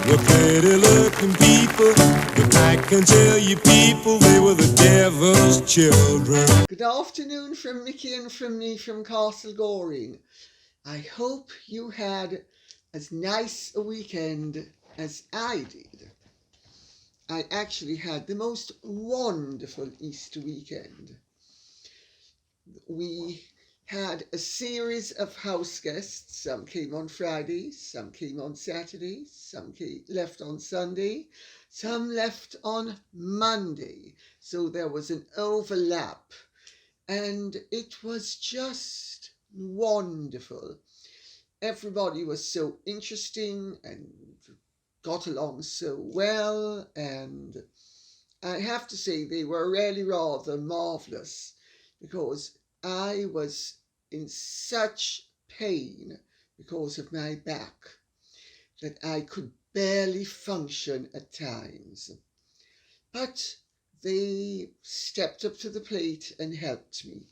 were pretty looking people, but I can tell you people, they were the devil's children. Good afternoon from Mickey and from me from Castle Goring. I hope you had as nice a weekend as I did. I actually had the most wonderful Easter weekend. We had a series of house guests. Some came on Friday, some came on Saturday, some left on Sunday, some left on Monday. So there was an overlap, and it was just wonderful. Everybody was so interesting and got along so well, and I have to say they were really rather marvellous, because I was in such pain because of my back that I could barely function at times. But they stepped up to the plate and helped me.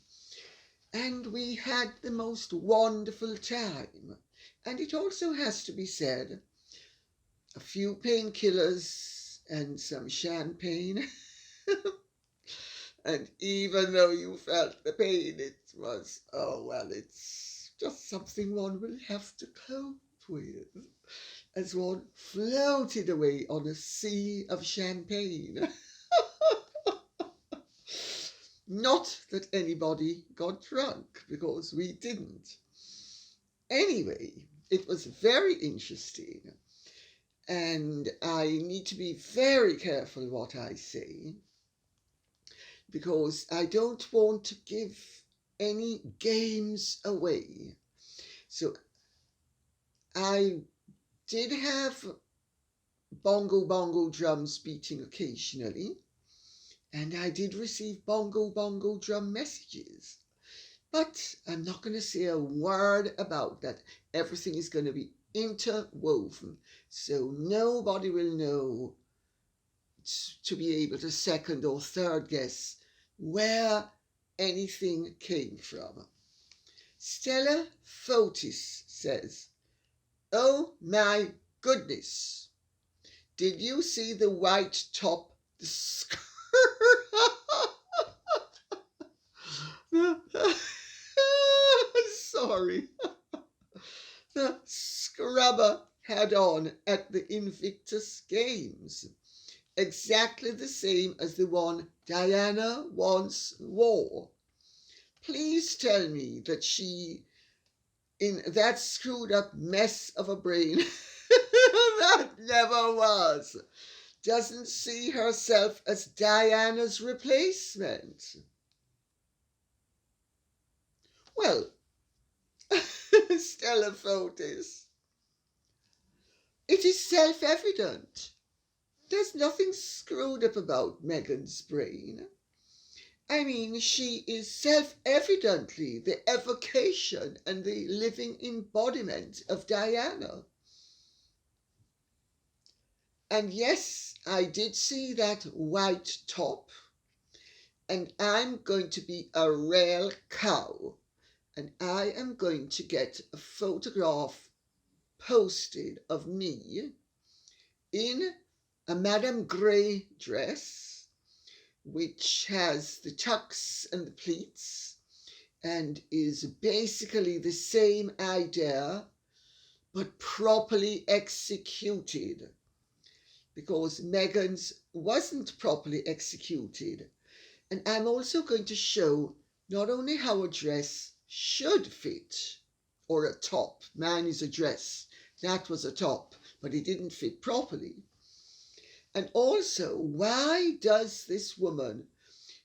And we had the most wonderful time. And it also has to be said, a few painkillers and some champagne. And even though you felt the pain, it was, oh well, it's just something one will have to cope with, as one floated away on a sea of champagne. Not that anybody got drunk, because we didn't. Anyway, it was very interesting, and I need to be very careful what I say, because I don't want to give any games away. So I did have bongo drums beating occasionally, and I did receive bongo drum messages. But I'm not going to say a word about that. Everything is going to be interwoven, so nobody will know to be able to second or third guess where anything came from. Stella Fotis says, "Oh my goodness, did you see the white top, the skirt?" Sorry. The scrubber had on at the Invictus Games. Exactly the same as the one Diana once wore. Please tell me that she, in that screwed up mess of a brain that never was, doesn't see herself as Diana's replacement. Well, Stella Fotis, it is self-evident. There's nothing screwed up about Meghan's brain. I mean, she is self-evidently the evocation and the living embodiment of Diana. And yes, I did see that white top, and I'm going to be a real cow, and I am going to get a photograph posted of me in a Madame Grey dress, which has the tucks and the pleats and is basically the same idea but properly executed, because Meghan's wasn't properly executed. And I'm also going to show not only how a dress should fit, or a top. Mine is a dress. That was a top, but it didn't fit properly. And also, why does this woman,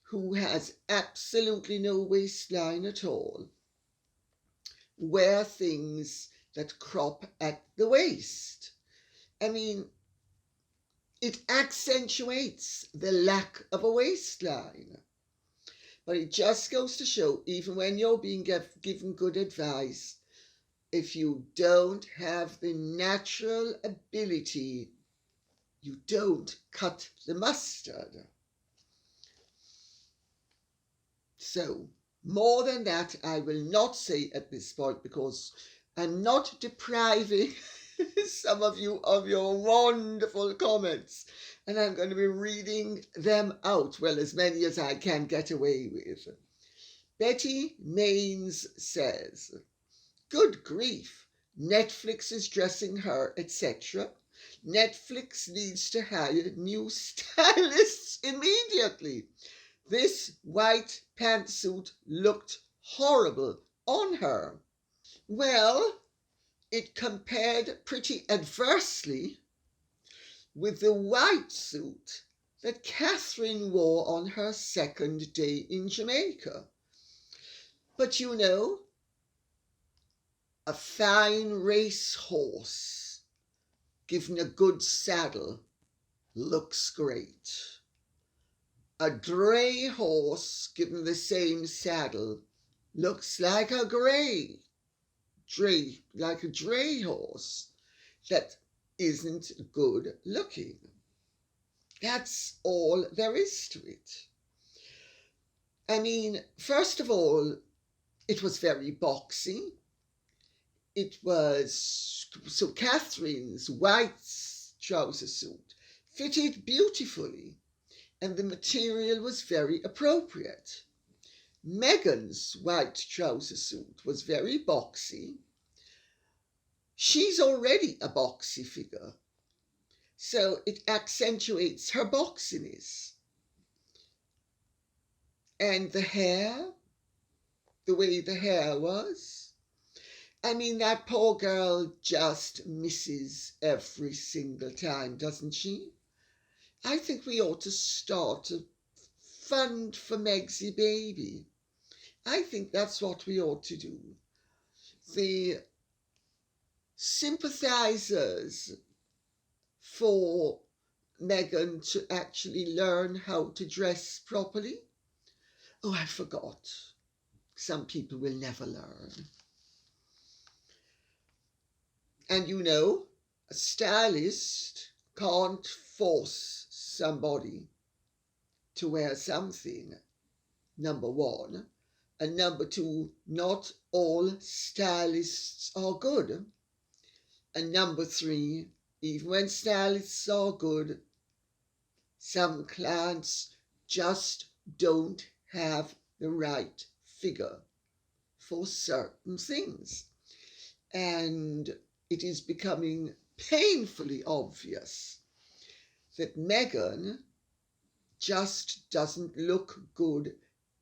who has absolutely no waistline at all, wear things that crop at the waist? I mean, it accentuates the lack of a waistline. But it just goes to show, even when you're being given good advice, if you don't have the natural ability, you don't cut the mustard. So, more than that, I will not say at this point, because I'm not depriving some of your wonderful comments, and I'm going to be reading them out, well, as many as I can get away with. Betty Mains says, good grief, Netflix is dressing her, etc. Netflix needs to hire new stylists immediately. This white pantsuit looked horrible on her. Well, it compared pretty adversely with the white suit that Catherine wore on her second day in Jamaica. But you know, a fine racehorse given a good saddle looks great. A grey horse given the same saddle looks like a grey horse that isn't good looking. That's all there is to it. I mean, first of all, it was very boxy. It was, so Catherine's white trouser suit fitted beautifully, and the material was very appropriate. Meghan's white trouser suit was very boxy. She's already a boxy figure, so it accentuates her boxiness. And the hair, the way the hair was, I mean, that poor girl just misses every single time, doesn't she? I think we ought to start a fund for Megsy Baby. I think that's what we ought to do. The sympathizers for Meghan to actually learn how to dress properly. Oh, I forgot. Some people will never learn. And you know, a stylist can't force somebody to wear something, number one. And number two, not all stylists are good. And number three, even when stylists are good, some clients just don't have the right figure for certain things. And it is becoming painfully obvious that Meghan just doesn't look good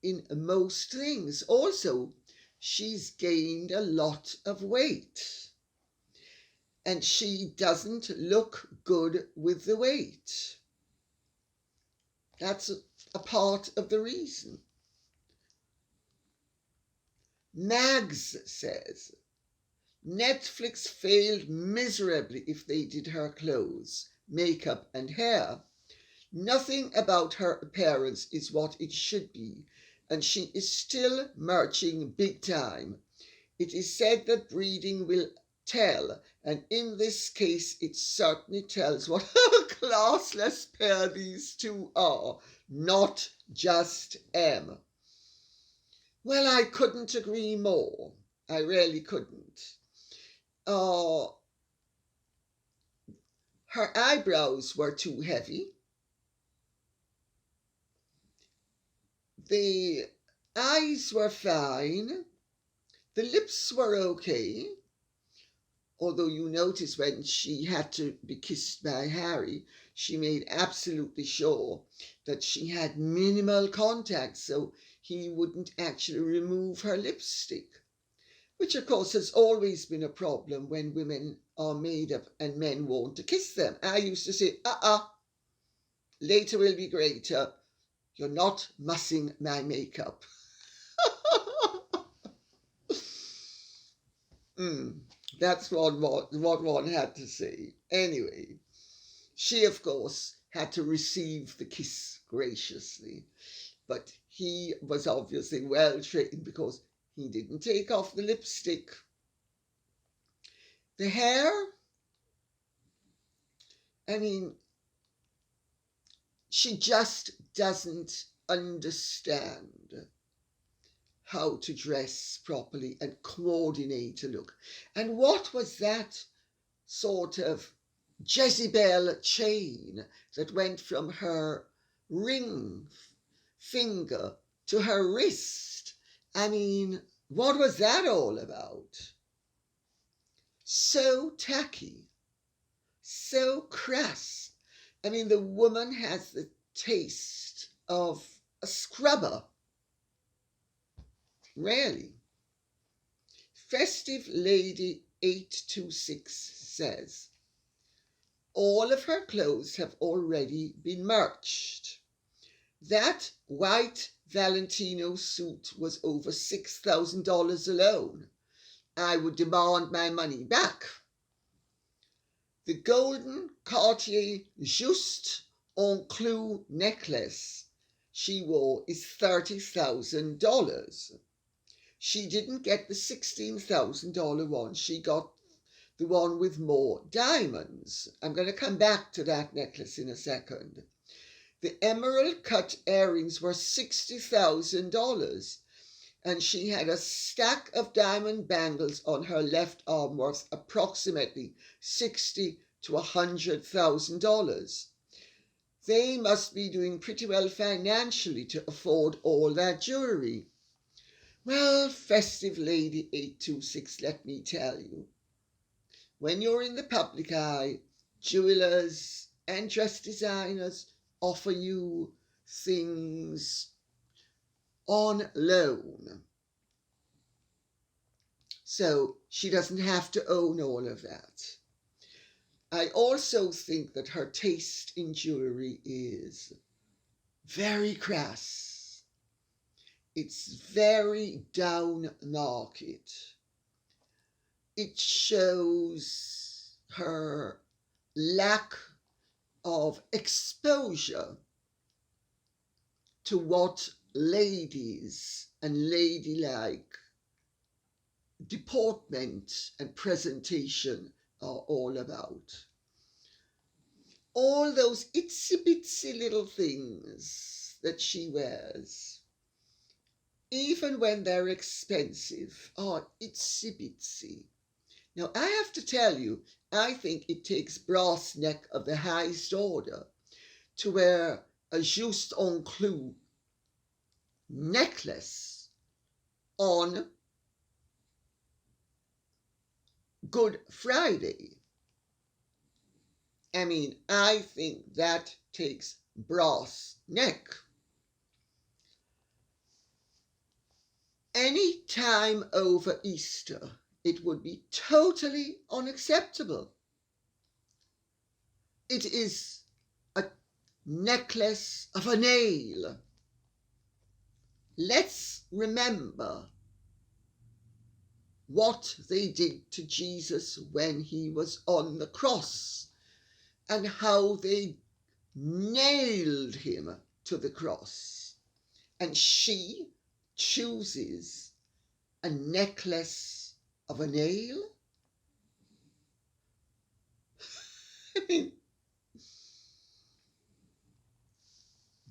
in most things. Also, she's gained a lot of weight, and she doesn't look good with the weight. That's a part of the reason. Mags says, Netflix failed miserably if they did her clothes, makeup and hair. Nothing about her appearance is what it should be, and she is still marching big time. It is said that breeding will tell, and in this case it certainly tells what a classless pair these two are, not just M. Well, I couldn't agree more. I really couldn't. Her eyebrows were too heavy. The eyes were fine. The lips were okay. Although you notice when she had to be kissed by Harry, she made absolutely sure that she had minimal contact so he wouldn't actually remove her lipstick, which of course has always been a problem when women are made up and men want to kiss them. I used to say, later will be greater. You're not mussing my makeup. That's what one had to say. Anyway, she, of course, had to receive the kiss graciously. But he was obviously well trained because he didn't take off the lipstick. The hair, I mean, she just doesn't understand how to dress properly and coordinate a look. And what was that sort of Jezebel chain that went from her ring finger to her wrist. I mean, what was that all about? So tacky, so crass. I mean, the woman has the taste of a scrubber. Really. Festive Lady 826 says, all of her clothes have already been merched. That white Valentino suit was over $6,000 alone. I would demand my money back. The golden Cartier Juste en Clou necklace she wore is $30,000. She didn't get the $16,000 one. She got the one with more diamonds. I'm going to come back to that necklace in a second. The emerald cut earrings were $60,000, and she had a stack of diamond bangles on her left arm worth approximately $60,000 to $100,000. They must be doing pretty well financially to afford all that jewelry. Well, Festive Lady 826, let me tell you, when you're in the public eye, jewelers and dress designers offer you things on loan. So she doesn't have to own all of that. I also think that her taste in jewelry is very crass. It's very down market. It shows her lack of exposure to what ladies and ladylike deportment and presentation are all about. All those itsy bitsy little things that she wears, even when they're expensive, are itsy bitsy. Now, I have to tell you, I think it takes brass neck of the highest order to wear a juste en clou necklace on Good Friday. I mean, I think that takes brass neck. Any time over Easter, it would be totally unacceptable. It is a necklace of a nail. Let's remember what they did to Jesus when he was on the cross and how they nailed him to the cross. And she chooses a necklace of a nail? I mean,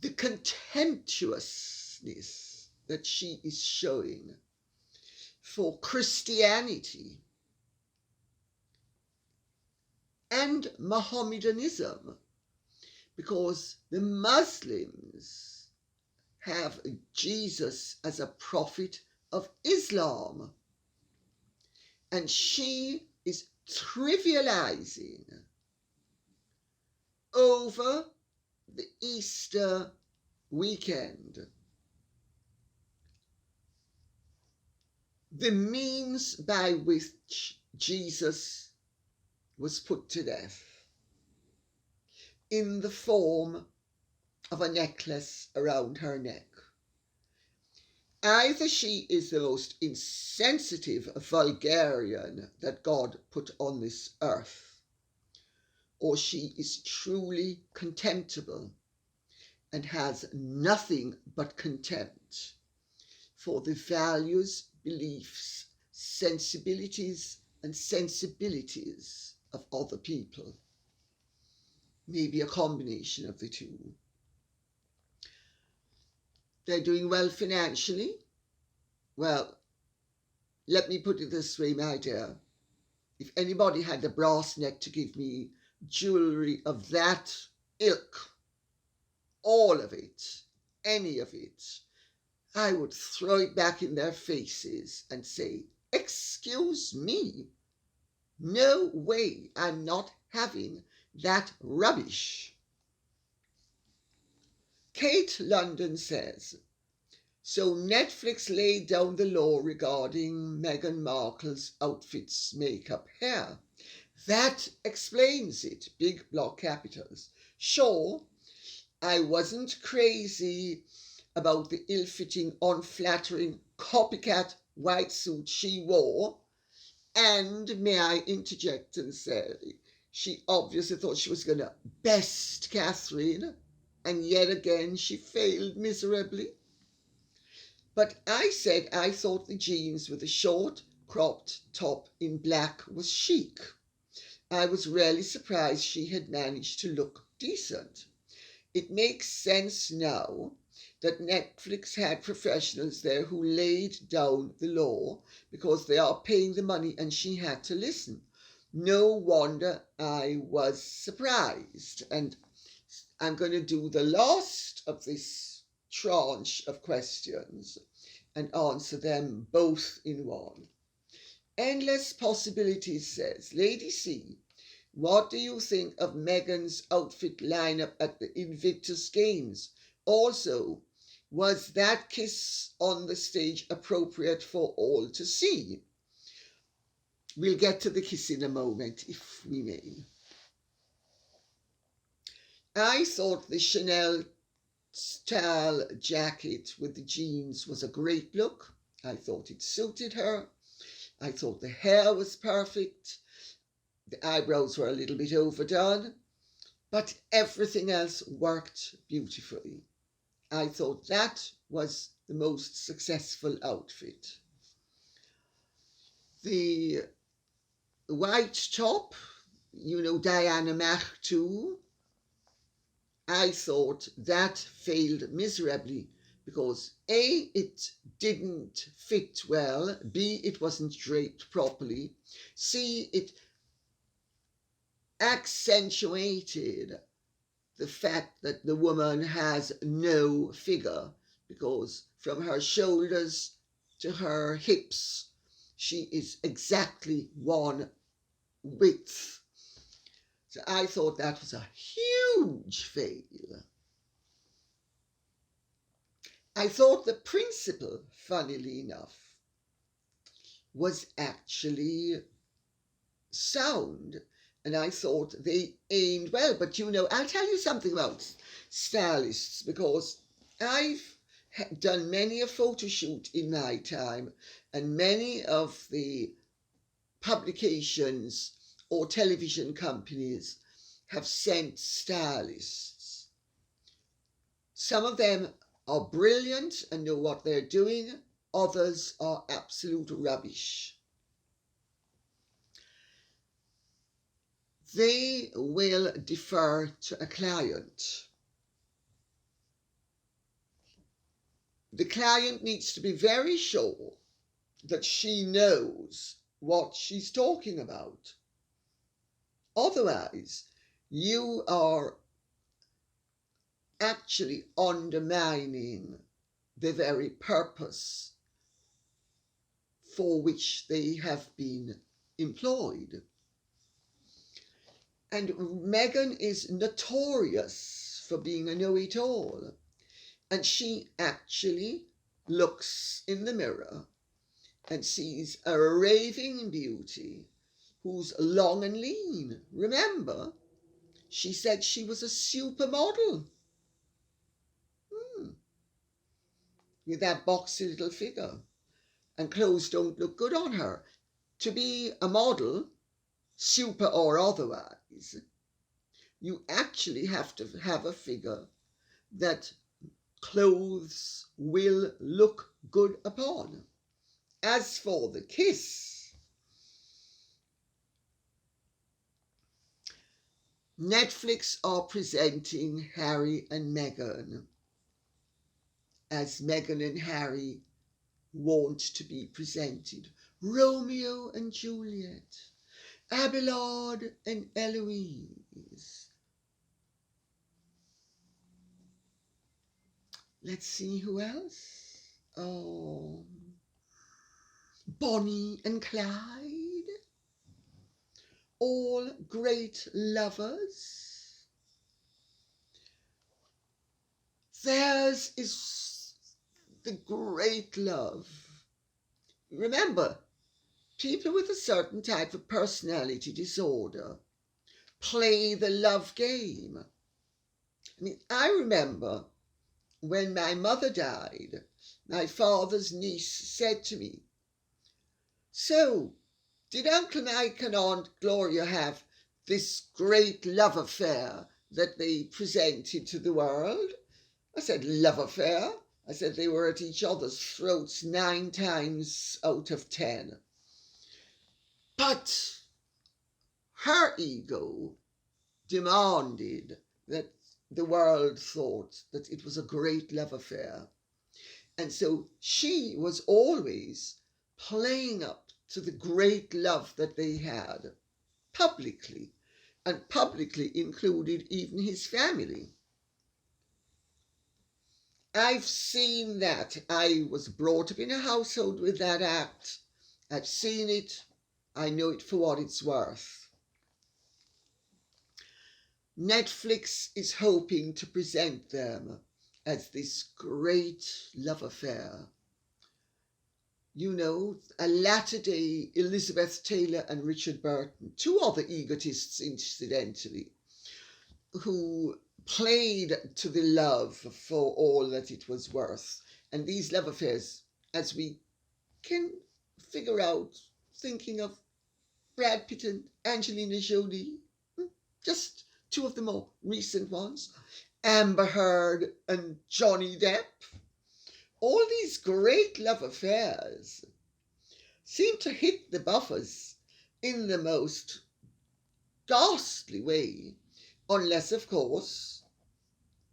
the contemptuousness that she is showing for Christianity and Mohammedanism, because the Muslims have Jesus as a prophet of Islam, and she is trivializing over the Easter weekend the means by which Jesus was put to death in the form of a necklace around her neck. Either she is the most insensitive vulgarian that God put on this earth, or she is truly contemptible and has nothing but contempt for the values, beliefs, sensibilities, and sensibilities of other people. Maybe a combination of the two. They're doing well financially. Well, let me put it this way, my dear. if anybody had a brass neck to give me jewellery of that ilk, all of it, any of it, I would throw it back in their faces and say, "Excuse me, no way, I'm not having that rubbish." Kate London says, so Netflix laid down the law regarding Meghan Markle's outfits, makeup, hair. That explains it, big block capitals. Sure, I wasn't crazy about the ill-fitting, unflattering, copycat white suit she wore. And may I interject and say, she obviously thought she was going to best Catherine, and yet again she failed miserably. But I said I thought the jeans with the short, cropped top in black was chic. I was really surprised she had managed to look decent. It makes sense now that Netflix had professionals there who laid down the law because they are paying the money and she had to listen. No wonder I was surprised. And I'm going to do the last of this tranche of questions and answer them both in one. Endless Possibilities says, Lady C, what do you think of Meghan's outfit lineup at the Invictus Games? Also, was that kiss on the stage appropriate for all to see? We'll get to the kiss in a moment, if we may. I thought the Chanel style jacket with the jeans was a great look. I thought it suited her. I thought the hair was perfect. The eyebrows were a little bit overdone, but everything else worked beautifully. I thought that was the most successful outfit. The white top, Diana Mac too, I thought that failed miserably because A, it didn't fit well, B, it wasn't draped properly, C, it accentuated the fact that the woman has no figure because from her shoulders to her hips, she is exactly one width. So I thought that was a huge fail. I thought the principle, funnily enough, was actually sound. And I thought they aimed well. But I'll tell you something about stylists because I've done many a photo shoot in my time, and many of the publications or television companies have sent stylists. Some of them are brilliant and know what they're doing. Others are absolute rubbish. They will defer to a client. The client needs to be very sure that she knows what she's talking about. Otherwise, you are actually undermining the very purpose for which they have been employed. And Meghan is notorious for being a know-it-all. And she actually looks in the mirror and sees a raving beauty who's long and lean. Remember, she said she was a supermodel. With that boxy little figure. And clothes don't look good on her. To be a model, super or otherwise, you actually have to have a figure that clothes will look good upon. As for the kiss, Netflix are presenting Harry and Meghan as Meghan and Harry want to be presented. Romeo and Juliet. Abelard and Eloise. Let's see who else. Oh, Bonnie and Clyde. All great lovers. Theirs is the great love. Remember, people with a certain type of personality disorder play the love game. I remember when my mother died, my father's niece said to me, "So, did Uncle Mike and Aunt Gloria have this great love affair that they presented to the world?" I said, "Love affair?" I said, "They were at each other's throats 9 times out of 10. But her ego demanded that the world thought that it was a great love affair. And so she was always playing up to the great love that they had publicly, and publicly included even his family. I've seen that. I was brought up in a household with that act. I've seen it. I know it for what it's worth. Netflix is hoping to present them as this great love affair. You know, a latter-day Elizabeth Taylor and Richard Burton, 2 other egotists incidentally, who played to the love for all that it was worth. And these love affairs, as we can figure out, thinking of Brad Pitt and Angelina Jolie, just 2 of the more recent ones, Amber Heard and Johnny Depp. All these great love affairs seem to hit the buffers in the most ghastly way, unless, of course,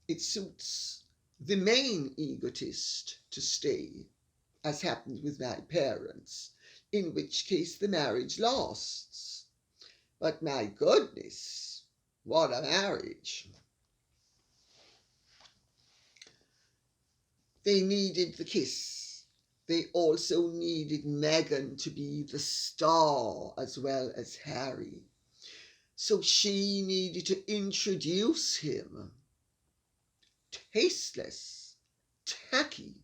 it suits the main egotist to stay, as happened with my parents, in which case the marriage lasts. But my goodness, what a marriage. They needed the kiss. They also needed Meghan to be the star as well as Harry. So she needed to introduce him. Tasteless, tacky.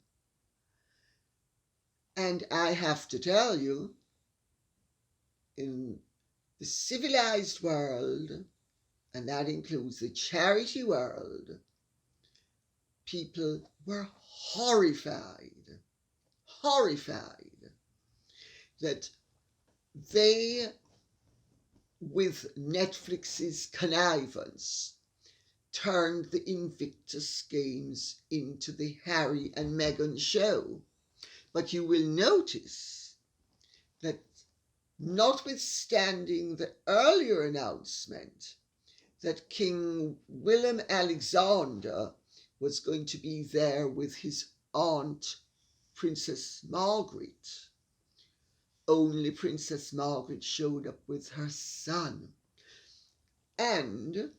And I have to tell you, in the civilized world, and that includes the charity world, people were horrified that they, with Netflix's connivance, turned the Invictus Games into the Harry and Meghan show. But you will notice that, notwithstanding the earlier announcement that King Willem Alexander was going to be there with his aunt, Princess Margaret, only Princess Margaret showed up with her son. And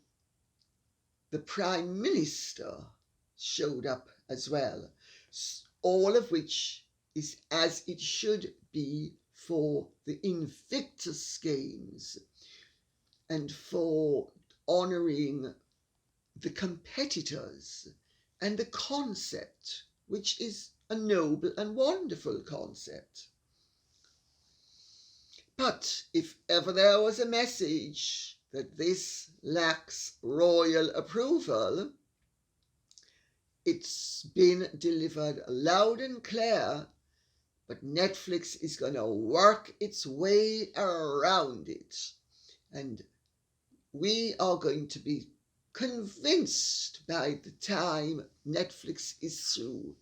the Prime Minister showed up as well, all of which is as it should be for the Invictus Games and for honouring the competitors and the concept, which is a noble and wonderful concept. But if ever there was a message that this lacks royal approval, it's been delivered loud and clear, but Netflix is going to work its way around it. And we are going to be convinced by the time Netflix is through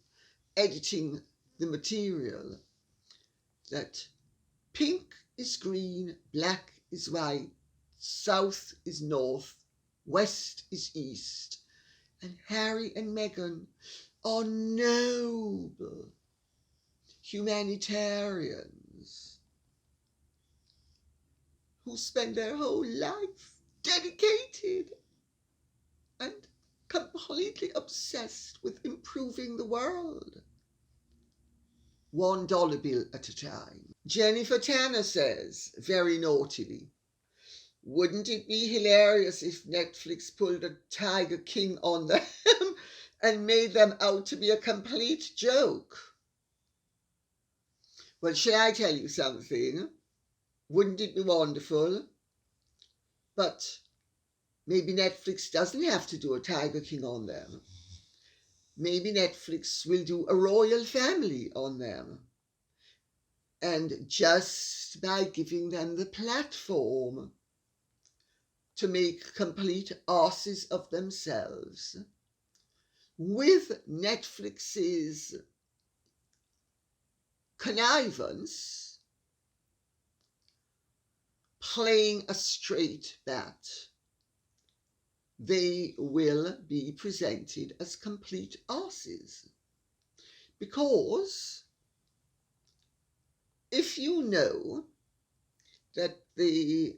editing the material that pink is green, black is white, south is north, west is east, and Harry and Meghan are noble humanitarians who spend their whole life dedicated and completely obsessed with improving the world. $1 bill at a time. Jennifer Tanner says, very naughtily, wouldn't it be hilarious if Netflix pulled a Tiger King on them and made them out to be a complete joke? Well, shall I tell you something? Wouldn't it be wonderful? But maybe Netflix doesn't have to do a Tiger King on them. Maybe Netflix will do a royal family on them. And just by giving them the platform to make complete asses of themselves, with Netflix's connivance, playing a straight bat, they will be presented as complete asses. Because if you know that the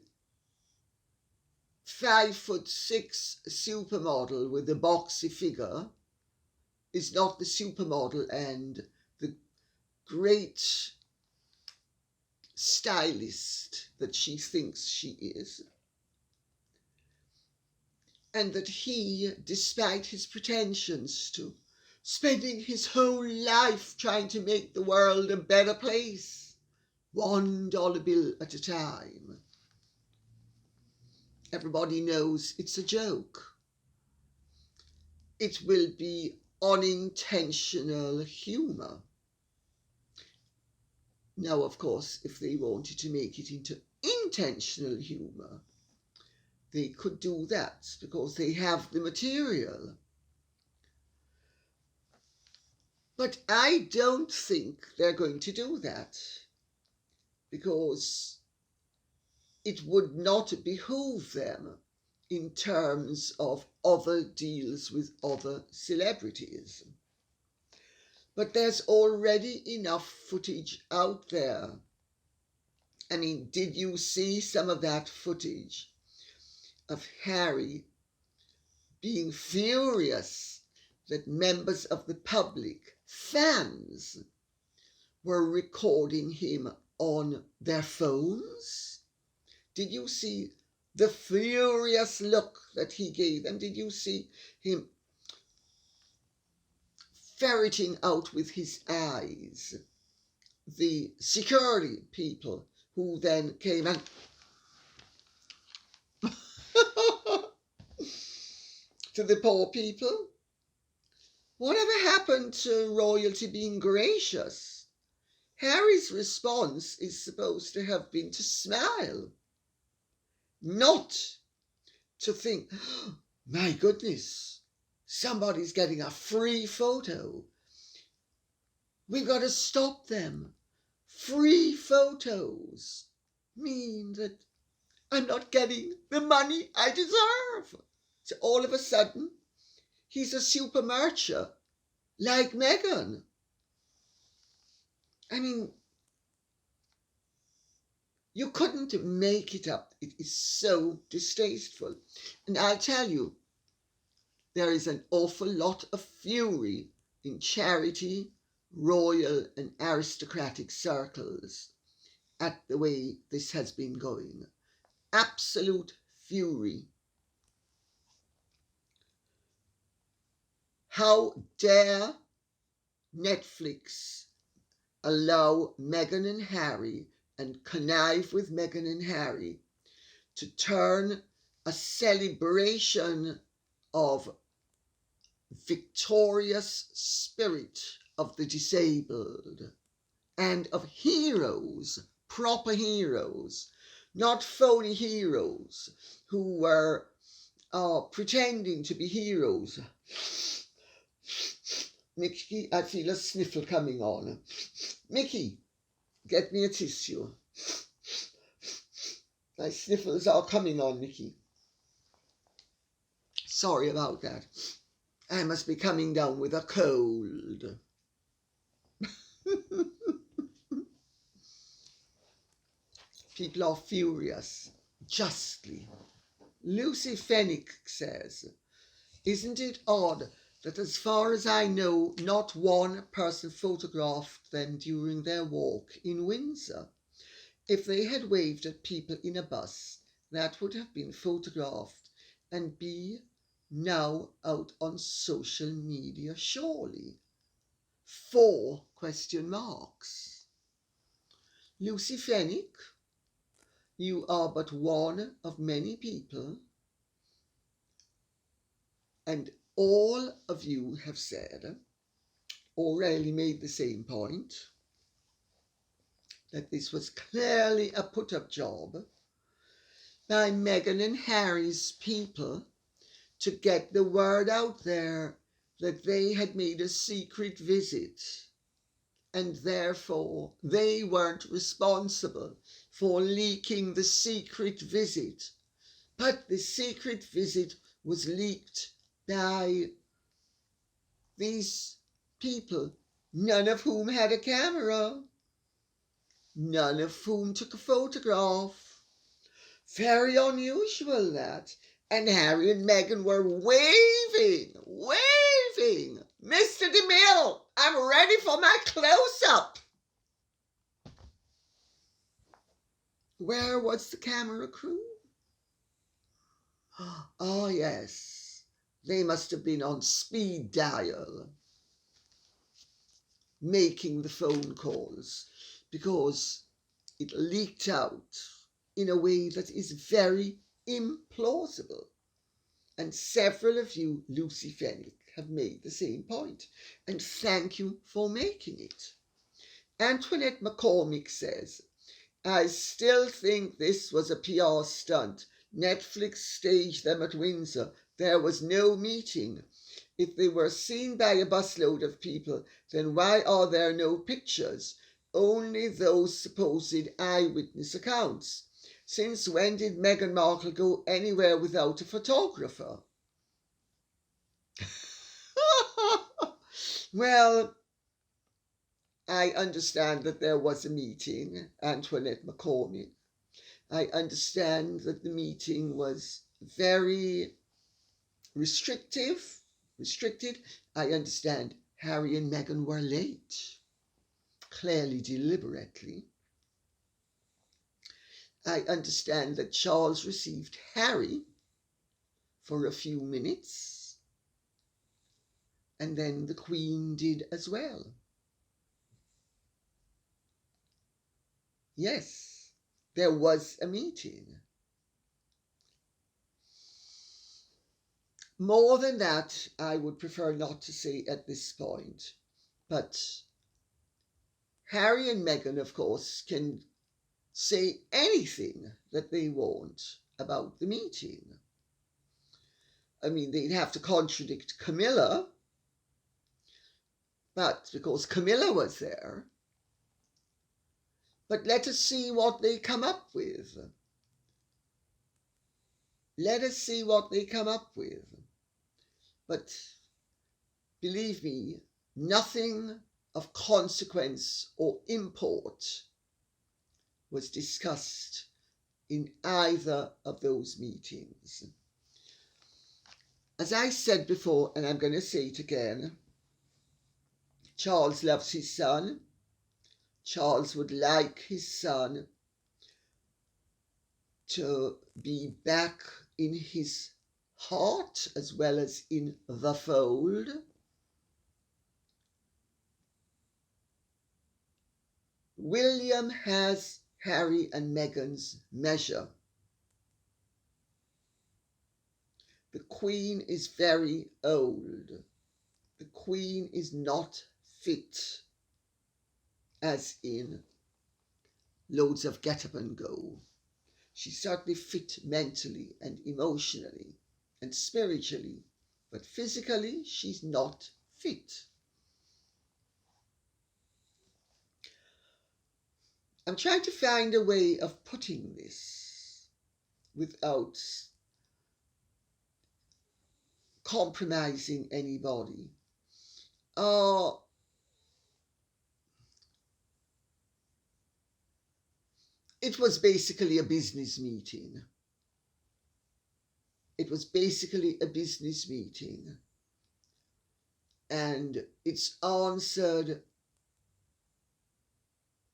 5'6" supermodel with the boxy figure is not the supermodel and the great stylist that she thinks she is, and that he, despite his pretensions to spending his whole life trying to make the world a better place, $1 bill at a time, everybody knows it's a joke. It will be unintentional humour. Now, of course, if they wanted to make it into intentional humour, they could do that because they have the material. But I don't think they're going to do that because it would not behoove them in terms of other deals with other celebrities. But there's already enough footage out there. I mean, did you see some of that footage of Harry being furious that members of the public, fans, were recording him on their phones? Did you see the furious look that he gave them? Did you see him ferreting out with his eyes the security people who then came and to the poor people? Whatever happened to royalty being gracious? Harry's response is supposed to have been to smile, not to think, oh, my goodness, somebody's getting a free photo. We've got to stop them. Free photos mean that I'm not getting the money I deserve. So all of a sudden, he's a super mercher like Meghan. I mean, you couldn't make it up. It is so distasteful. And I'll tell you, there is an awful lot of fury in charity, royal and aristocratic circles at the way this has been going. Absolute fury. How dare Netflix allow Meghan and Harry and connive with Meghan and Harry to turn a celebration of victorious spirit of the disabled and of heroes, proper heroes, not phony heroes who were pretending to be heroes. Mickey, I feel a sniffle coming on. Mickey, get me a tissue. My sniffles are coming on, Mickey. Sorry about that. I must be coming down with a cold. People are furious, justly. Lucy Fenwick says, "Isn't it odd that as far as I know, not one person photographed them during their walk in Windsor? If they had waved at people in a bus, that would have been photographed and be now out on social media, surely." 4 question marks. Lucy Fenwick, you are but one of many people, and all of you have said, or really made the same point, that this was clearly a put-up job by Meghan and Harry's people to get the word out there that they had made a secret visit, and therefore they weren't responsible for leaking the secret visit. But the secret visit was leaked by these people, none of whom had a camera, none of whom took a photograph. Very unusual, that. And Harry and Meghan were waving. "Mr. DeMille, I'm ready for my close-up." Where was the camera crew? Oh yes, they must have been on speed dial, making the phone calls, because it leaked out in a way that is very implausible. And several of you, Lucy Fenwick, have made the same point, and thank you for making it. Antoinette McCormick says, "I still think this was a PR stunt. Netflix staged them at Windsor. There was no meeting. If they were seen by a busload of people, then why are there no pictures? Only those supposed eyewitness accounts. Since when did Meghan Markle go anywhere without a photographer?" Well, I understand that there was a meeting, Antoinette McCormick. I understand that the meeting was very restricted. I understand Harry and Meghan were late, clearly deliberately. I understand that Charles received Harry for a few minutes, and then the Queen did as well. Yes, there was a meeting. More than that, I would prefer not to say at this point, but Harry and Meghan, of course, can say anything that they want about the meeting. I mean, they'd have to contradict Camilla, but because Camilla was there. But let us see what they come up with. Let us see what they come up with. But believe me, nothing of consequence or import was discussed in either of those meetings. As I said before, and I'm going to say it again, Charles loves his son. Charles would like his son to be back in his heart as well as in the fold. William has Harry and Meghan's measure. The Queen is very old. The Queen is not fit, as in loads of get up and go. She's certainly fit mentally and emotionally and spiritually, but physically she's not fit. I'm trying to find a way of putting this without compromising anybody. it was basically a business meeting. It was basically a business meeting. And it's answered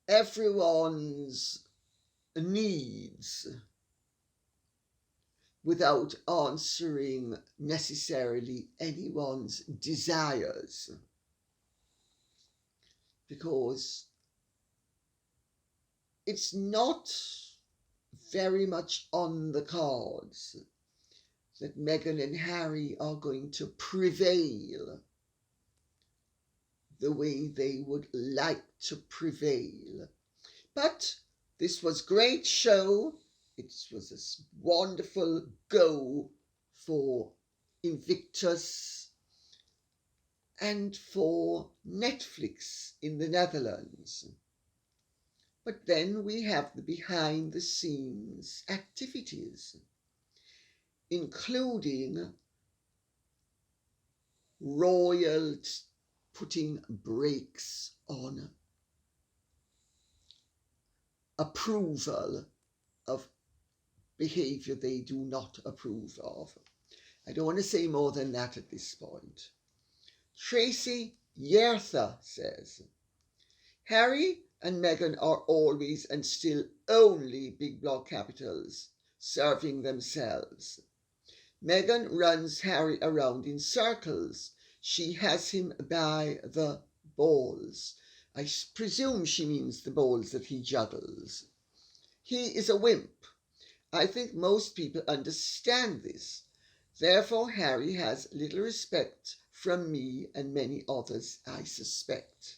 everyone's needs without answering necessarily anyone's desires. Because it's not very much on the cards that Meghan and Harry are going to prevail the way they would like to prevail. But this was great show. It was a wonderful go for Invictus and for Netflix in the Netherlands. But then we have the behind the scenes activities, including royal putting brakes on approval of behavior they do not approve of. I don't want to say more than that at this point. Tracy Yertha says, Harry and Meghan are always and still only big block capitals, serving themselves. Meghan runs Harry around in circles. She has him by the balls. I presume she means the balls that he juggles. He is a wimp. I think most people understand this. Therefore, Harry has little respect from me and many others, I suspect.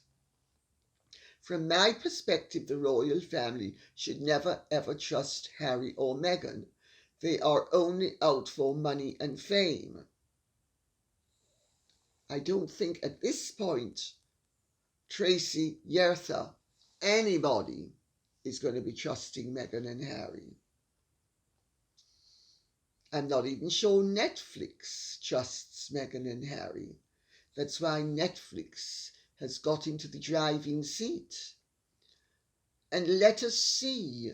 From my perspective, the royal family should never ever trust Harry or Meghan. They are only out for money and fame. I don't think at this point, Tracy Yertha, anybody is going to be trusting Meghan and Harry. I'm not even sure Netflix trusts Meghan and Harry. That's why Netflix has got into the driving seat. And let us see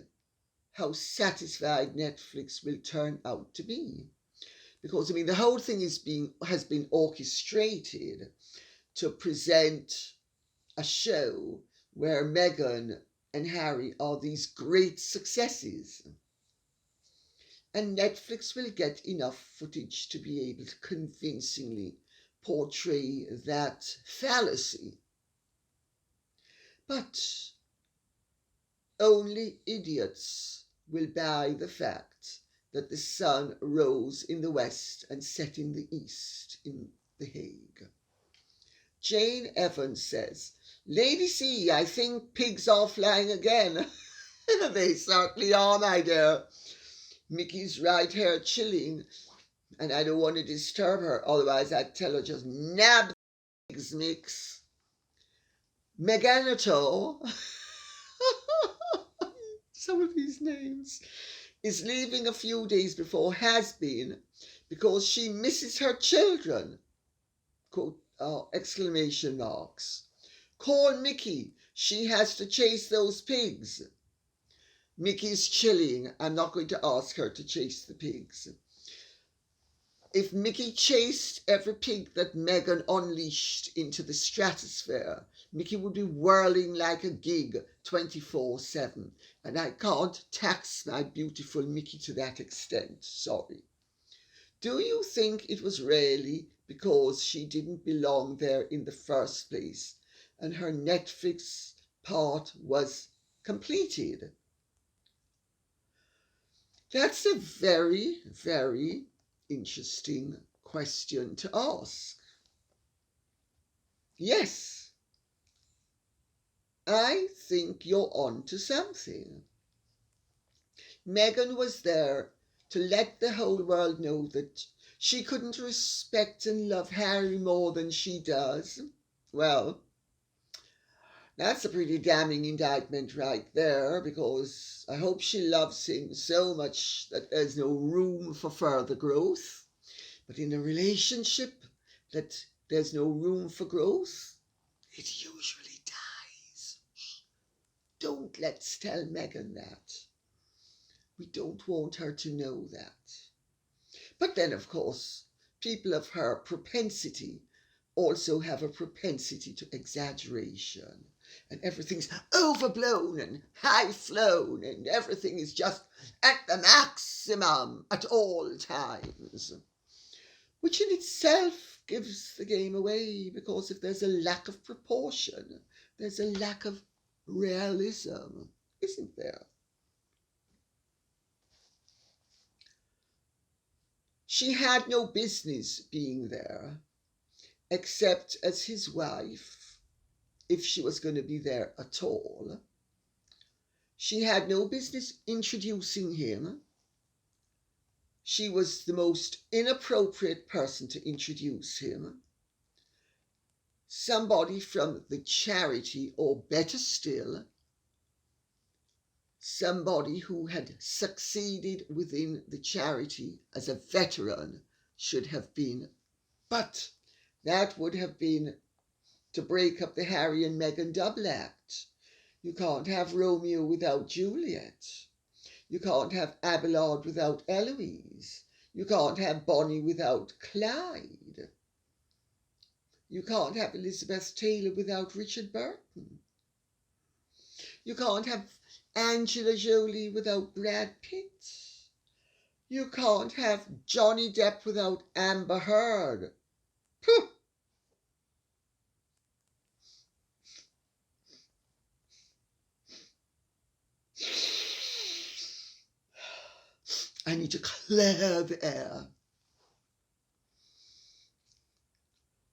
how satisfied Netflix will turn out to be. Because, the whole thing has been orchestrated to present a show where Meghan and Harry are these great successes. And Netflix will get enough footage to be able to convincingly portray that fallacy. But only idiots will buy the fact that the sun rose in the west and set in the east in The Hague. Jane Evans says, Lady C, I think pigs are flying again. They certainly are, my dear. Mickey's right here chilling, and I don't want to disturb her, otherwise I'd tell her just nab the pigs, Mix. Meganato, some of these names, is leaving a few days before has been because she misses her children. Quote, exclamation marks. Call Mickey. She has to chase those pigs. Mickey's chilling. I'm not going to ask her to chase the pigs. If Mickey chased every pig that Meghan unleashed into the stratosphere, Mickey would be whirling like a gig 24/7. And I can't tax my beautiful Mickey to that extent. Sorry. Do you think it was really because she didn't belong there in the first place and her Netflix part was completed? That's a very, very interesting question to ask. Yes, I think you're on to something. Meghan was there to let the whole world know that she couldn't respect and love Harry more than she does. Well, that's a pretty damning indictment right there, because I hope she loves him so much that there's no room for further growth. But in a relationship that there's no room for growth, it usually dies. Don't let's tell Meghan that. We don't want her to know that. But then, of course, people of her propensity also have a propensity to exaggeration, and everything's overblown and high flown, and everything is just at the maximum at all times, which in itself gives the game away, because if there's a lack of proportion, there's a lack of realism, isn't there? She had no business being there, except as his wife, if she was going to be there at all. She had no business introducing him. She was the most inappropriate person to introduce him. Somebody from the charity, or better still, somebody who had succeeded within the charity as a veteran should have been. But that would have been to break up the Harry and Meghan double act. You can't have Romeo without Juliet. You can't have Abelard without Eloise. You can't have Bonnie without Clyde. You can't have Elizabeth Taylor without Richard Burton. You can't have Angela Jolie without Brad Pitt. You can't have Johnny Depp without Amber Heard. Pooh! I need to clear the air.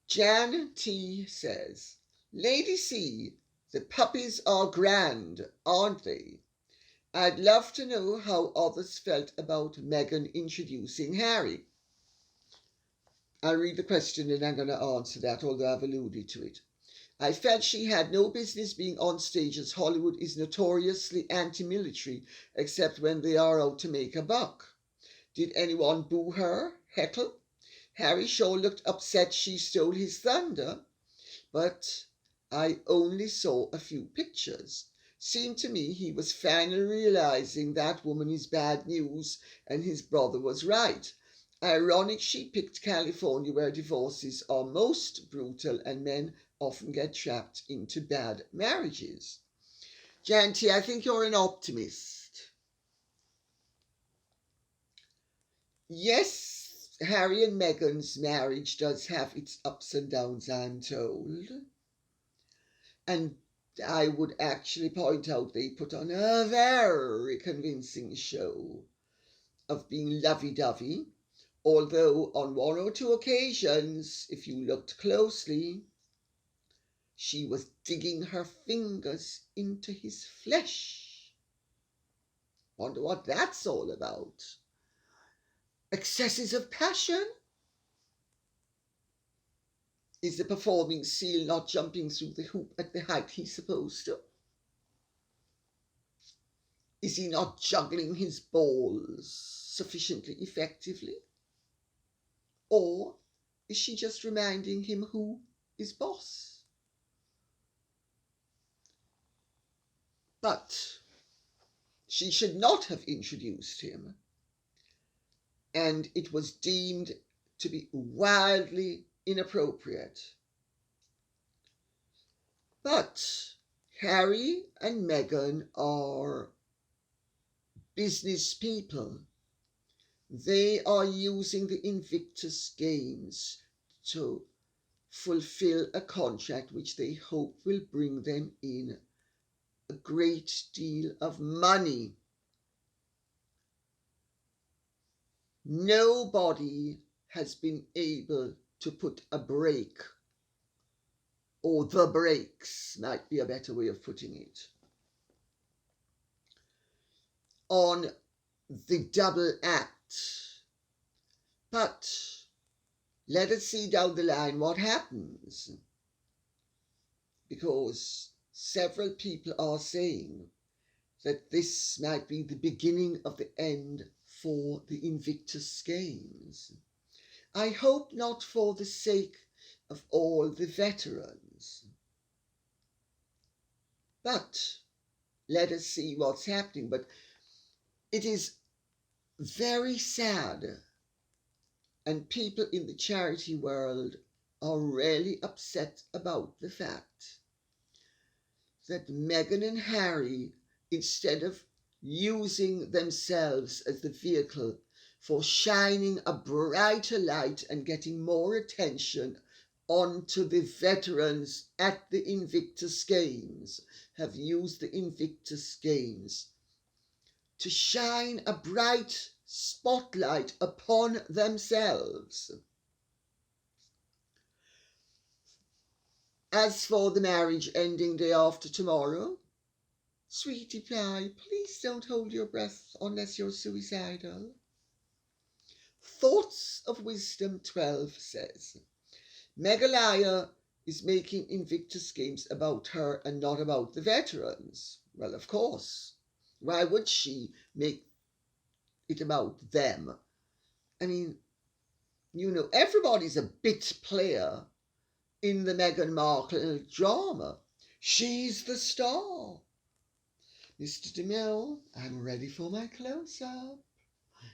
Jan T says, Lady C, the puppies are grand, aren't they? I'd love to know how others felt about Meghan introducing Harry. I'll read the question and I'm going to answer that, although I've alluded to it. I felt she had no business being on stage, as Hollywood is notoriously anti-military, except when they are out to make a buck. Did anyone boo her, heckle? Harry sure looked upset she stole his thunder, but I only saw a few pictures. Seemed to me he was finally realizing that woman is bad news and his brother was right. Ironic she picked California, where divorces are most brutal and men often get trapped into bad marriages. Janty, I think you're an optimist. Yes, Harry and Meghan's marriage does have its ups and downs, I'm told. And I would actually point out they put on a very convincing show of being lovey-dovey, although on one or two occasions, if you looked closely, she was digging her fingers into his flesh. Wonder what that's all about. Excesses of passion? Is the performing seal not jumping through the hoop at the height he's supposed to? Is he not juggling his balls sufficiently effectively? Or is she just reminding him who is boss? But she should not have introduced him, and it was deemed to be wildly inappropriate. But Harry and Meghan are business people. They are using the Invictus Games to fulfill a contract which they hope will bring them in a great deal of money. Nobody has been able to put a brake, or the brakes might be a better way of putting it, on the double act. But let us see down the line what happens, because several people are saying that this might be the beginning of the end for the Invictus Games. I hope not, for the sake of all the veterans. But let us see what's happening. But It is very sad, and people in the charity world are really upset about the fact that Meghan and Harry, instead of using themselves as the vehicle for shining a brighter light and getting more attention onto the veterans at the Invictus Games, have used the Invictus Games to shine a bright spotlight upon themselves. As for the marriage ending day after tomorrow, sweetie pie, please don't hold your breath unless you're suicidal. Thoughts of Wisdom 12 says, Meghalaya is making Invictus Games about her and not about the veterans. Well, of course. Why would she make it about them? I mean, you know, everybody's a bit player in the Meghan Markle drama. She's the star. Mr. DeMille, I'm ready for my close-up.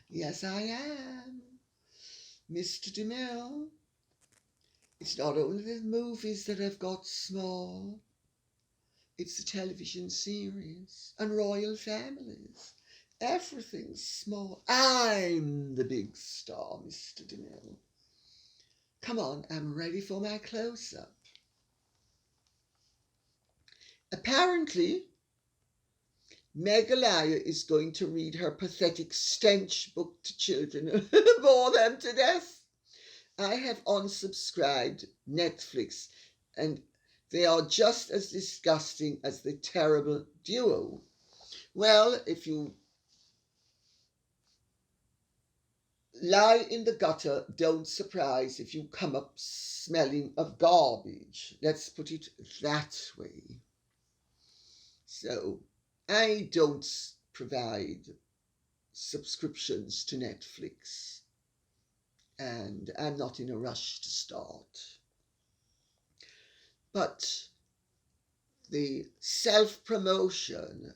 Yes, I am. Mr. DeMille, it's not only the movies that have got small, it's the television series and royal families. Everything's small. I'm the big star, Mr. DeMille. Come on, I'm ready for my close-up. Apparently, Meghalaya is going to read her pathetic stench book to children and bore them to death. I have unsubscribed Netflix, and they are just as disgusting as the terrible duo. Well, if you lie in the gutter, don't surprise if you come up smelling of garbage. Let's put it that way. So, I don't provide subscriptions to Netflix, and I'm not in a rush to start. But the self-promotion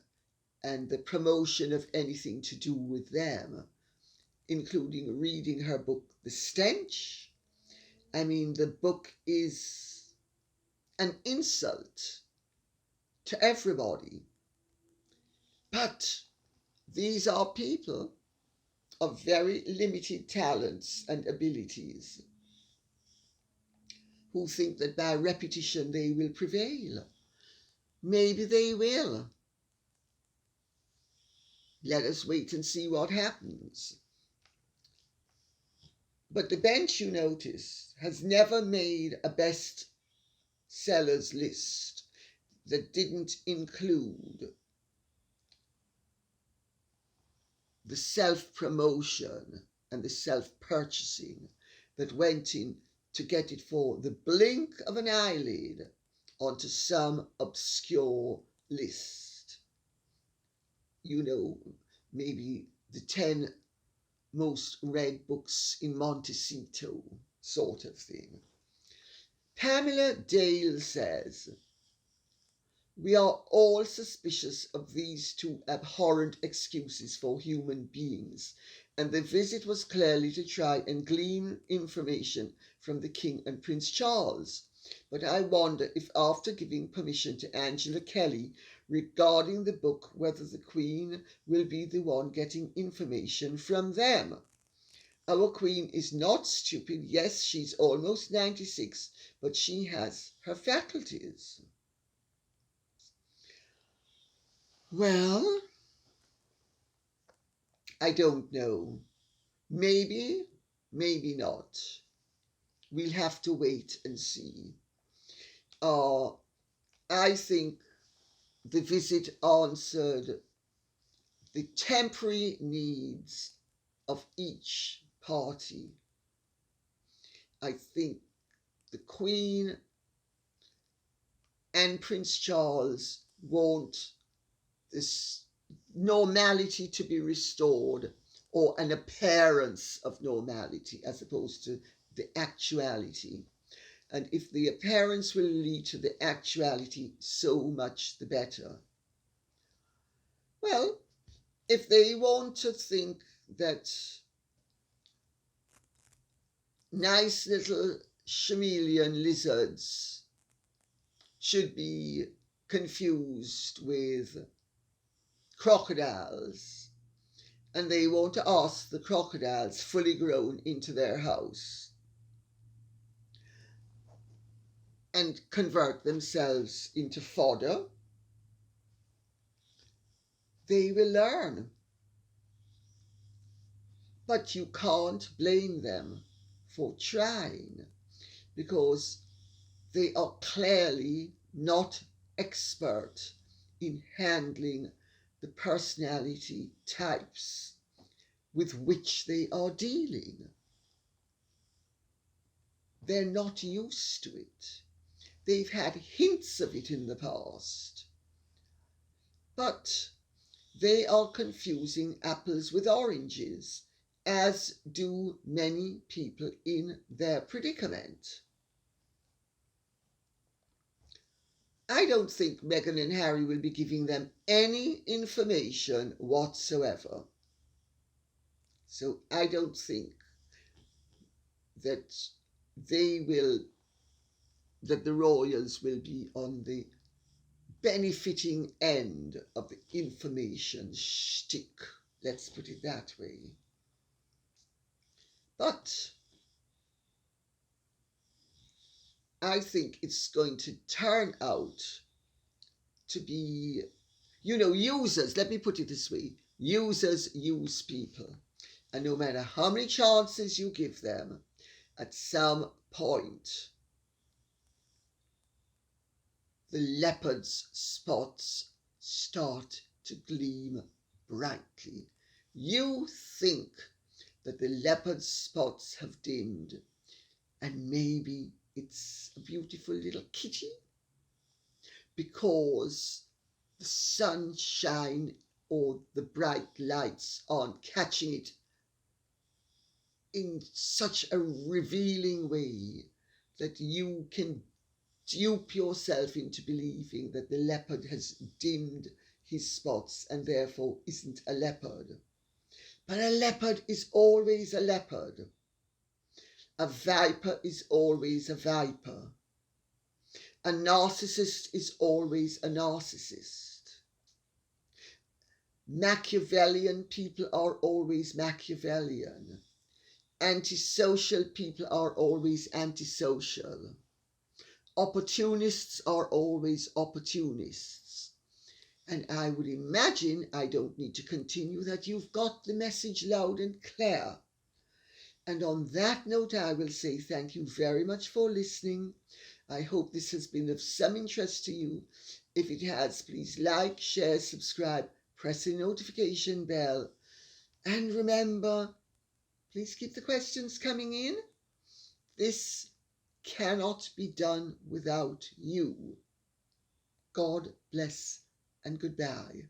and the promotion of anything to do with them, including reading her book, The Stench. I mean, the book is an insult to everybody. But these are people of very limited talents and abilities who think that by repetition they will prevail. Maybe they will. Let us wait and see what happens. But the bench, you notice, has never made a best sellers list that didn't include the self-promotion and the self-purchasing that went in to get it for the blink of an eyelid onto some obscure list. You know, maybe the 10 most read books in Montecito sort of thing. Pamela Dale says, we are all suspicious of these two abhorrent excuses for human beings, and the visit was clearly to try and glean information from the King and Prince Charles. But I wonder if after giving permission to Angela Kelly regarding the book, whether the Queen will be the one getting information from them. Our Queen is not stupid. Yes, she's almost 96, but she has her faculties. Well, I don't know. Maybe, maybe not. We'll have to wait and see. I think the visit answered the temporary needs of each party. I think the Queen and Prince Charles want this normality to be restored, or an appearance of normality as opposed to the actuality. And if the appearance will lead to the actuality, so much the better. Well, if they want to think that nice little chameleon lizards should be confused with crocodiles, and they want to ask the crocodiles fully grown into their house and convert themselves into fodder, they will learn. But you can't blame them for trying, because they are clearly not expert in handling the personality types with which they are dealing. They're not used to it. They've had hints of it in the past, but they are confusing apples with oranges, as do many people in their predicament. I don't think Meghan and Harry will be giving them any information whatsoever. So I don't think that that the royals will be on the benefiting end of the information shtick. Let's put it that way. But I think it's going to turn out to be, users, let me put it this way, users use people. And no matter how many chances you give them, at some point, the leopard's spots start to gleam brightly. You think that the leopard's spots have dimmed, and maybe it's a beautiful little kitty, because the sunshine or the bright lights aren't catching it in such a revealing way that you can dupe yourself into believing that the leopard has dimmed his spots and therefore isn't a leopard. But a leopard is always a leopard. A viper is always a viper. A narcissist is always a narcissist. Machiavellian people are always Machiavellian. Antisocial people are always antisocial. Opportunists are always opportunists. And I would imagine, I don't need to continue, that you've got the message loud and clear. And on that note, I will say thank you very much for listening. I hope this has been of some interest to you. If it has, please like, share, subscribe, press the notification bell. And remember, please keep the questions coming in. This cannot be done without you. God bless and goodbye.